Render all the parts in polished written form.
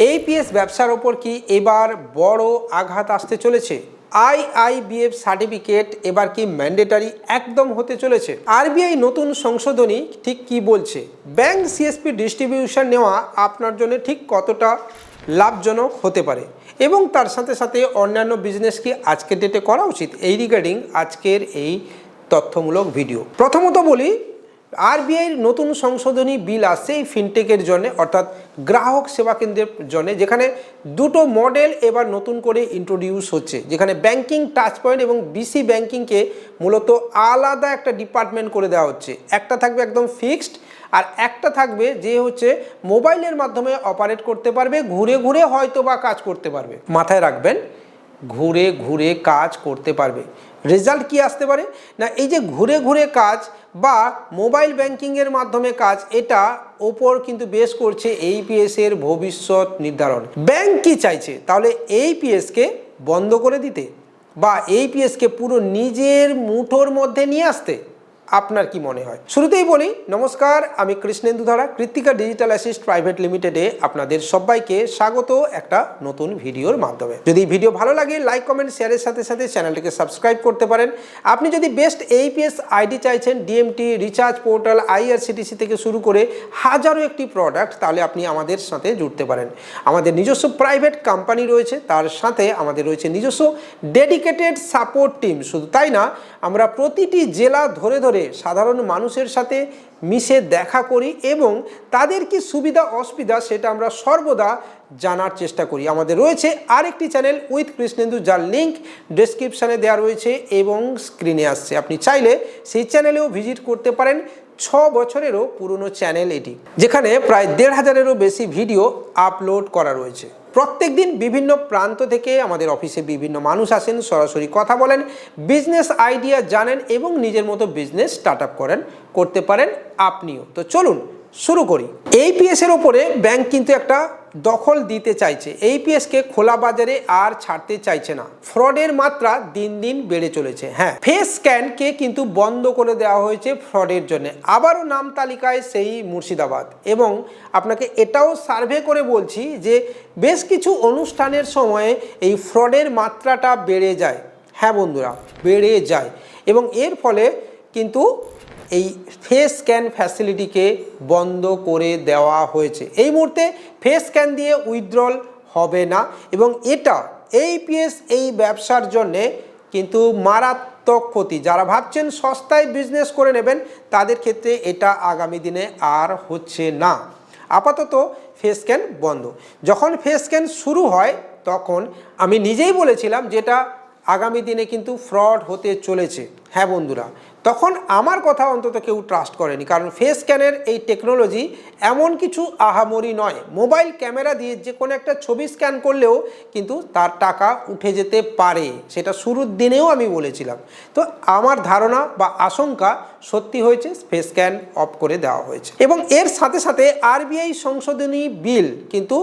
AEPS ব্যবসার ওপর কি এবার বড় আঘাত আসতে চলেছে? আইআইবিএফ সার্টিফিকেট এবার কি ম্যান্ডেটারি একদম হতে চলেছে? আরবিআই নতুন সংশোধনী ঠিক কি বলছে? ব্যাংক সিএসপি ডিস্ট্রিবিউশন নেওয়া আপনার জন্য ঠিক কতটা লাভজনক হতে পারে এবং তার সাথে সাথে অন্যান্য বিজনেস কি আজকের ডেটে করা উচিত, এই রিগার্ডিং আজকের এই তথ্যমূলক ভিডিও। প্রথমত বলি, আরবিআইয়ের নতুন সংশোধনী বিল আসছে এই ফিনটেকের জন্য, অর্থাৎ গ্রাহক সেবা কেন্দ্রের জন্য, যেখানে দুটো মডেল এবার নতুন করে ইন্ট্রোডিউস হচ্ছে, যেখানে ব্যাংকিং টাচ পয়েন্ট এবং বিসি ব্যাংকিংকে মূলত আলাদা একটা ডিপার্টমেন্ট করে দেওয়া হচ্ছে। একটা থাকবে একদম ফিক্সড, আর একটা থাকবে যে হচ্ছে মোবাইলের মাধ্যমে অপারেট করতে পারবে, ঘুরে ঘুরে হয়তো বা কাজ করতে পারবে। মাথায় রাখবেন, ঘুরে ঘুরে কাজ করতে পারবে। রেজাল্ট কি আসতে পারে না, এই যে ঘুরে ঘুরে কাজ বা মোবাইল ব্যাংকিংয়ের মাধ্যমে কাজ, এটা ওপর কিন্তু বেশ করছে এইপিএস এর ভবিষ্যৎ নির্ধারণ। ব্যাংক কি চাইছে তাহলে? এইপিএসকে বন্ধ করে দিতে বা এইপিএসকে পুরো নিজের মুঠোর মধ্যে নিয়ে আসতে? আপনার কি মনে হয়? শুরুতেই বলি, নমস্কার, আমি কৃষ্ণেন্দু ধারা, কৃত্তিকা ডিজিটাল অ্যাসিস্ট প্রাইভেট লিমিটেডে আপনাদের সবাইকে স্বাগত একটা নতুন ভিডিওর মাধ্যমে। যদি ভিডিও ভালো লাগে, লাইক কমেন্ট শেয়ারের সাথে সাথে চ্যানেলটিকে সাবস্ক্রাইব করতে পারেন। আপনি যদি বেস্ট এইপিএস আইডি চাইছেন, ডিএমটি, রিচার্জ পোর্টাল, আইআরসিটিসি থেকে শুরু করে হাজারো একটি প্রোডাক্ট, তাহলে আপনি আমাদের সাথে জুড়তে পারেন। আমাদের নিজস্ব প্রাইভেট কোম্পানি রয়েছে, তার সাথে আমাদের রয়েছে নিজস্ব ডেডিকেটেড সাপোর্ট টিম। শুধু তাই না, আমরা প্রতিটি জেলা ধরে ধরে সাধারণ মানুষের সাথে মিশে দেখা করি এবং তাদের কি সুবিধা অসুবিধা সেটা আমরা সর্বদা জানার চেষ্টা করি। আমাদের রয়েছে আরেকটি চ্যানেল উইথ কৃষ্ণেন্দু, যার লিঙ্ক ডেসক্রিপশানে দেওয়া রয়েছে এবং স্ক্রিনে আসছে। আপনি চাইলে সেই চ্যানেলেও ভিজিট করতে পারেন। 6 বছরেরও পুরনো চ্যানেল এটি, যেখানে প্রায় 1500-এরও বেশি ভিডিও আপলোড করা রয়েছে। প্রত্যেক দিন বিভিন্ন প্রান্ত থেকে আমাদের অফিসে বিভিন্ন মানুষ আসেন, সরাসরি কথা বলেন, বিজনেস আইডিয়া জানেন এবং নিজের মতো বিজনেস স্টার্ট আপ করতে পারেন আপনিও। তো চলুন শুরু করি। এইপিএস এর ওপরে ব্যাংক কিন্তু একটা দখল দিতে চাইছে। এইপিএসকে খোলা বাজারে আর ছাড়তে চাইছে না। ফ্রডের মাত্রা দিন দিন বেড়ে চলেছে। হ্যাঁ, ফেস স্ক্যানকে কিন্তু বন্ধ করে দেওয়া হয়েছে ফ্রডের জন্য। আবারও নাম তালিকায় সেই মুর্শিদাবাদ। এবং আপনাকে এটাও সার্ভে করে বলছি যে বেশ কিছু অনুষ্ঠানের সময়ে এই ফ্রডের মাত্রাটা বেড়ে যায়। হ্যাঁ বন্ধুরা, বেড়ে যায় এবং এর ফলে কিন্তু এই ফেস স্ক্যান ফ্যাসিলিটিকে বন্ধ করে দেওয়া হয়েছে। এই মুহূর্তে ফেস স্ক্যান দিয়ে উইথড্রল হবে না এবং এটা এইপিএস এই ব্যবসার জন্যে কিন্তু মারাত্মক ক্ষতি। যারা ভাবছেন সস্তায় বিজনেস করে নেবেন, তাদের ক্ষেত্রে এটা আগামী দিনে আর হচ্ছে না। আপাতত ফেস স্ক্যান বন্ধ। যখন ফেস স্ক্যান শুরু হয় তখন আমি নিজেই বলেছিলাম যেটা আগামী দিনে কিন্তু ফ্রড হতে চলেছে। হ্যাঁ বন্ধুরা, তখন আমার কথা অন্তত কেউ ট্রাস্ট করেনি, কারণ ফেস স্ক্যানের এই টেকনোলজি এমন কিছু আহামরি নয়। মোবাইল ক্যামেরা দিয়ে যে কোনো একটা ছবি স্ক্যান করলেও কিন্তু তার টাকা উঠে যেতে পারে, সেটা শুরুর দিনেও আমি বলেছিলাম। তো আমার ধারণা বা আশঙ্কা সত্যি হয়েছে, ফেস স্ক্যান অফ করে দেওয়া হয়েছে। এবং এর সাথে সাথে আরবিআই সংশোধনী বিল কিন্তু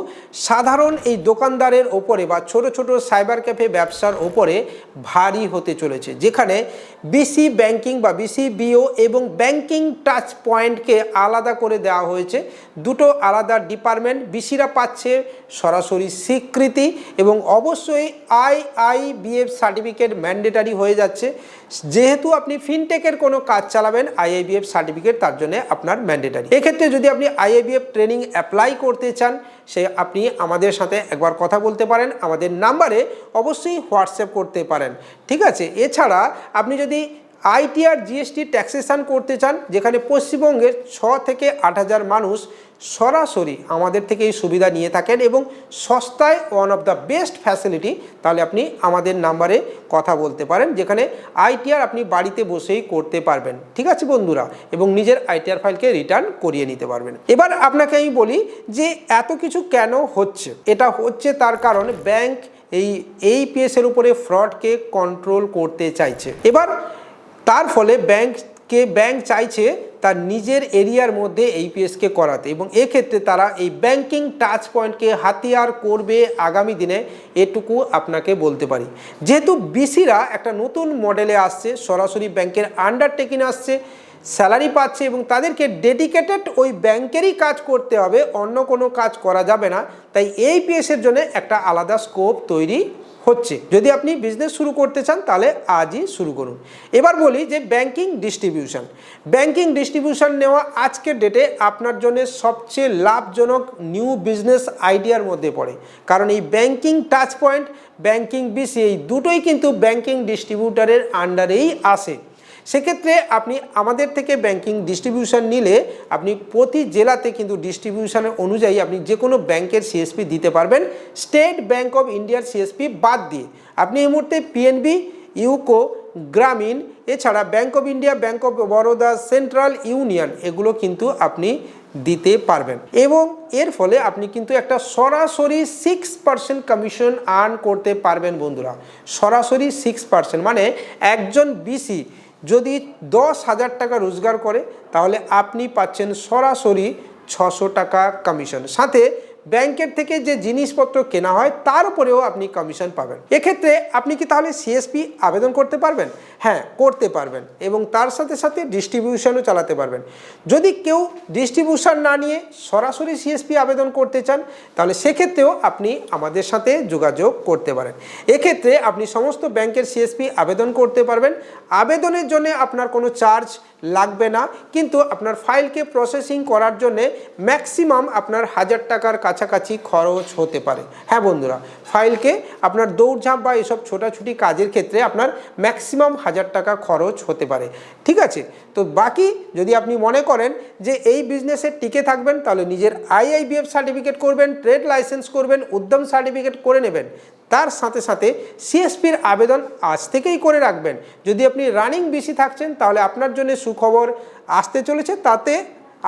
সাধারণ এই দোকানদারের ওপরে বা ছোট ছোট সাইবার ক্যাফে ব্যবসার ওপরে ভারী হতে চলেছে, যেখানে বিসি ব্যাংকিং বা বিসিবিও এবং ব্যাংকিং টাচ পয়েন্টকে আলাদা করে দেওয়া হয়েছে। দুটো আলাদা ডিপার্টমেন্ট। বিসিরা পাচ্ছে সরাসরি স্বীকৃতি এবং অবশ্যই আইআইবিএফ সার্টিফিকেট ম্যান্ডেটারি হয়ে যাচ্ছে। যেহেতু আপনি ফিনটেকের কোনো কাজ চালাবেন, আইআইবিএফ সার্টিফিকেট তার জন্য আপনার ম্যান্ডেটারি। এক্ষেত্রে যদি আপনি আইআইবিএফ ট্রেনিং অ্যাপ্লাই করতে চান, সে আপনি আমাদের সাথে একবার কথা বলতে পারেন। আমাদের নাম্বারে অবশ্যই হোয়াটসঅ্যাপ করতে পারেন, ঠিক আছে? এছাড়া আপনি যদি আইটিআর জিএসটি ট্যাক্সেশন করতে চান, যেখানে পশ্চিমবঙ্গের 6 থেকে 8,000 মানুষ সরাসরি আমাদের থেকে এই সুবিধা নিয়ে থাকেন এবং সস্তায় one of the best facility, তাহলে আপনি আমাদের নাম্বারে কথা বলতে পারেন, যেখানে আইটিআর আপনি বাড়িতে বসেই করতে পারবেন, ঠিক আছে বন্ধুরা? এবং নিজের আইটিআর ফাইলকে রিটার্ন করিয়ে নিতে পারবেন। এবার আপনাকে আমি বলি যে এত কিছু কেন হচ্ছে। এটা হচ্ছে তার কারণ ব্যাংক এই এইপিএস এর উপরে ফ্রডকে কন্ট্রোল করতে চাইছে। এবার তার ফলে ব্যাংক চাইছে তার নিজের এরিয়ার মধ্যে এইপিএসকে করাতে এবং এক্ষেত্রে তারা এই ব্যাংকিং টাচ পয়েন্টকে হাতিয়ার করবে আগামী দিনে, এটুকু আপনাকে বলতে পারি। যেহেতু বিসিরা একটা নতুন মডেলে আসছে, সরাসরি ব্যাংকের আন্ডারটেকিং আসছে, স্যালারি পাচ্ছে এবং তাদেরকে ডেডিকেটেড ওই ব্যাংকেরই কাজ করতে হবে, অন্য কোনো কাজ করা যাবে না। তাই এইপিএসের জন্য একটা আলাদা স্কোপ তৈরি হচ্ছে। যদি আপনি বিজনেস শুরু করতে চান তাহলে আজই শুরু করুন। এবার বলি যে ব্যাংকিং ডিস্ট্রিবিউশন। ব্যাংকিং ডিস্ট্রিবিউশন নেওয়া আজকের ডেটে আপনার জন্য সবচেয়ে লাভজনক নিউ বিজনেস আইডিয়ার মধ্যে পড়ে, কারণ এই banking touch point, banking BC এই দুটোই কিন্তু ব্যাংকিং ডিস্ট্রিবিউটারের আন্ডারেই আসে। সেক্ষেত্রে আপনি আমাদের থেকে ব্যাংকিং ডিস্ট্রিবিউশন নিলে আপনি প্রতি জেলাতে কিন্তু ডিস্ট্রিবিউশনের অনুযায়ী আপনি যে কোনো ব্যাংকের সিএসপি দিতে পারবেন, স্টেট ব্যাংক অফ ইন্ডিয়ার সিএসপি বাদ দিয়ে। আপনি এই মুহূর্তে পিএনবি, ইউকো, গ্রামীণ, এছাড়া bank of India, bank of Baroda, central union এগুলো কিন্তু আপনি দিতে পারবেন এবং এর ফলে আপনি কিন্তু একটা সরাসরি 6% কমিশন আর্ন করতে পারবেন বন্ধুরা। সরাসরি 6% মানে একজন বিসি যদি 10,000 টাকা রোজগার করে তাহলে আপনি পাচ্ছেন সরাসরি 600 টাকা কমিশন, সাথে ব্যাংকের থেকে যে জিনিসপত্র কেনা হয় তার উপরেও আপনি কমিশন পাবেন। এক্ষেত্রে আপনি কি তাহলে সিএসপি আবেদন করতে পারবেন? হ্যাঁ, করতে পারবেন এবং তার সাথে সাথে ডিস্ট্রিবিউশনও চালাতে পারবেন। যদি কেউ ডিস্ট্রিবিউশন না নিয়ে সরাসরি সিএসপি আবেদন করতে চান তাহলে সেক্ষেত্রেও আপনি আমাদের সাথে যোগাযোগ করতে পারেন। এক্ষেত্রে আপনি সমস্ত ব্যাংকের সিএসপি আবেদন করতে পারবেন। আবেদনের জন্য আপনার কোনো চার্জ লাগবে না, কিন্তু আপনার ফাইলকে প্রসেসিং করার জন্যে ম্যাক্সিমাম আপনার 1000 টাকার কাছাকাছি খরচ হতে পারে। হ্যাঁ বন্ধুরা, ফাইলকে আপনার দৌড়ঝাঁপ বা এসব ছোটাছুটি কাজের ক্ষেত্রে আপনার ম্যাক্সিমাম 1000 টাকা খরচ হতে পারে। ঠিক আছে, তো বাকি যদি আপনি মনে করেন যে এই বিজনেসে টিকে থাকবেন তাহলে নিজের আইআইবিএফ সার্টিফিকেট করবেন, ট্রেড লাইসেন্স করবেন, উদ্যম সার্টিফিকেট করে নেবেন, তার সাথে সাথে সিএসপির আবেদন আজ থেকেই করে রাখবেন। যদি আপনি রানিং বিসি থাকছেন তাহলে আপনার জন্য সুখবর আসতে চলেছে, তাতে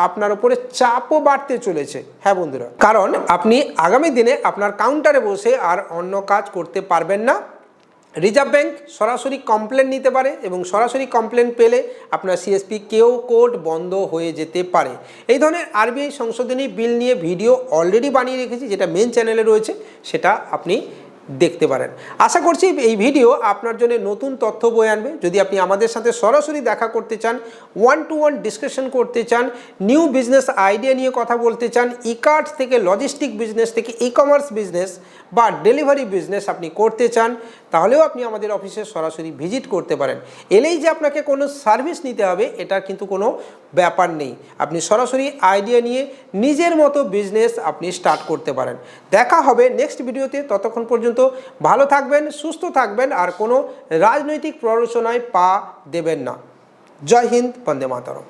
আপনার উপরে চাপও বাড়তে চলেছে। হ্যাঁ বন্ধুরা, কারণ আপনি আগামী দিনে আপনার কাউন্টারে বসে আর অন্য কাজ করতে পারবেন না। রিজার্ভ ব্যাংক সরাসরি কমপ্লেন নিতে পারে এবং সরাসরি কমপ্লেন পেলে আপনার সিএসপি কেউ কোড বন্ধ হয়ে যেতে পারে। এই ধরনের আরবিআই সংশোধনী বিল নিয়ে ভিডিও অলরেডি বানিয়ে রেখেছি, যেটা মেন চ্যানেলে রয়েছে, সেটা আপনি দেখতে পারেন। আশা করছি এই ভিডিও আপনার জন্য নতুন তথ্য বয়ে আনবে। যদি আপনি আমাদের সাথে সরাসরি দেখা করতে চান, 1-to-1 ডিসকাশন করতে চান, নিউ বিজনেস আইডিয়া নিয়ে কথা বলতে চান, ই কার্ট থেকে লজিস্টিক বিজনেস থেকে ই কমার্স বিজনেস বা ডেলিভারি বিজনেস আপনি করতে চান, তাহলেও আপনি আমাদের অফিসে সরাসরি ভিজিট করতে পারেন। এলেই যে আপনাকে কোনো সার্ভিস নিতে হবে এটা কিন্তু কোনো ব্যাপার নেই। আপনি সরাসরি আইডিয়া নিয়ে নিজের মতো বিজনেস আপনি স্টার্ট করতে পারেন। দেখা হবে নেক্সট ভিডিওতে। ততক্ষণ পর্যন্ত ভালো থাকবেন, সুস্থ থাকবেন আর কোনো রাজনৈতিক প্ররোচনায় পা দেবেন না। জয় হিন্দ, বন্দে মাতরম।